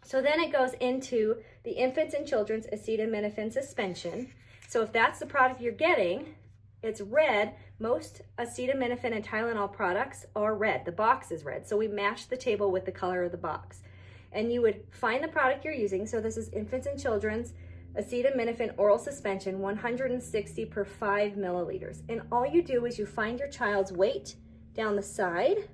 So then it goes into the infants and children's acetaminophen suspension. So if that's the product you're getting, it's red. Most acetaminophen and Tylenol products are red. The box is red. So we match the table with the color of the box. And you would find the product you're using. So this is infants and children's acetaminophen oral suspension, 160 per 5 milliliters. And all you do is you find your child's weight down the side,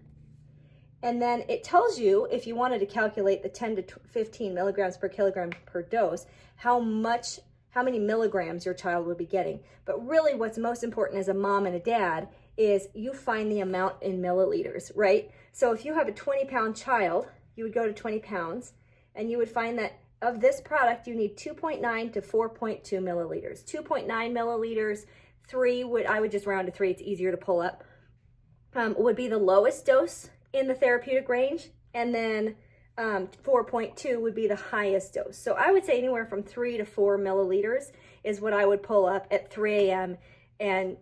and then it tells you, if you wanted to calculate the 10 to 15 milligrams per kilogram per dose, how many milligrams your child would be getting. But really what's most important as a mom and a dad is you find the amount in milliliters, right? So if you have a 20-pound child, you would go to 20 pounds, and you would find that of this product, you need 2.9 to 4.2 milliliters. 2.9 milliliters, I would just round to 3, it's easier to pull up, would be the lowest dose in the therapeutic range, and then 4.2 would be the highest dose. So I would say anywhere from 3 to 4 milliliters is what I would pull up at 3 a.m. and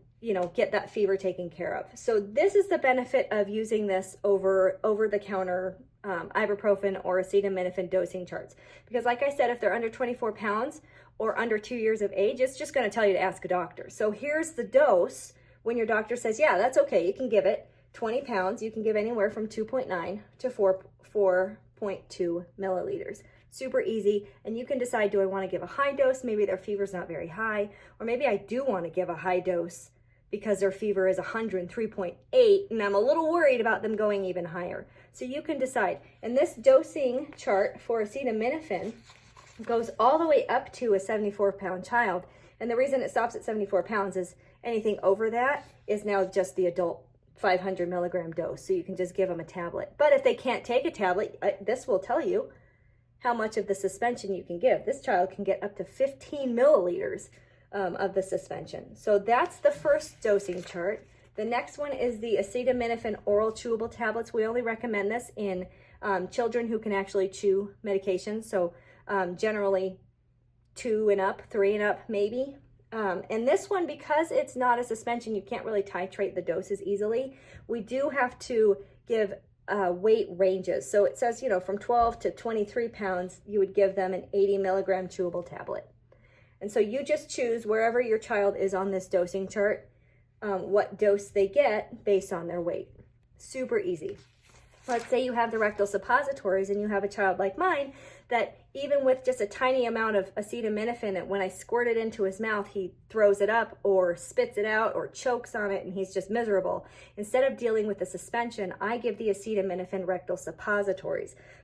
get that fever taken care of. So this is the benefit of using this over the counter ibuprofen or acetaminophen dosing charts. Because like I said, if they're under 24 pounds or under 2 years of age, it's just going to tell you to ask a doctor. So here's the dose when your doctor says, yeah, that's okay, you can give it. 20 pounds, you can give anywhere from 2.9 to 4.2 milliliters. Super easy. And you can decide, do I want to give a high dose? Maybe their fever's not very high. Or maybe I do want to give a high dose because their fever is 103.8 and I'm a little worried about them going even higher. So you can decide. And this dosing chart for acetaminophen goes all the way up to a 74-pound child. And the reason it stops at 74 pounds is anything over that is now just the adult 500 milligram dose. So you can just give them a tablet. But if they can't take a tablet, this will tell you how much of the suspension you can give. This child can get up to 15 milliliters of the suspension. So that's the first dosing chart. The next one is the acetaminophen oral chewable tablets. We only recommend this in children who can actually chew medications. So generally 2 and up, 3 and up maybe. And this one, because it's not a suspension, you can't really titrate the doses easily. We do have to give weight ranges. So it says, from 12 to 23 pounds, you would give them an 80 milligram chewable tablet. And so you just choose wherever your child is on this dosing chart, what dose they get based on their weight. Super easy. Let's say you have the rectal suppositories and you have a child like mine that even with just a tiny amount of acetaminophen, when I squirt it into his mouth, he throws it up or spits it out or chokes on it and he's just miserable. Instead of dealing with the suspension, I give the acetaminophen rectal suppositories.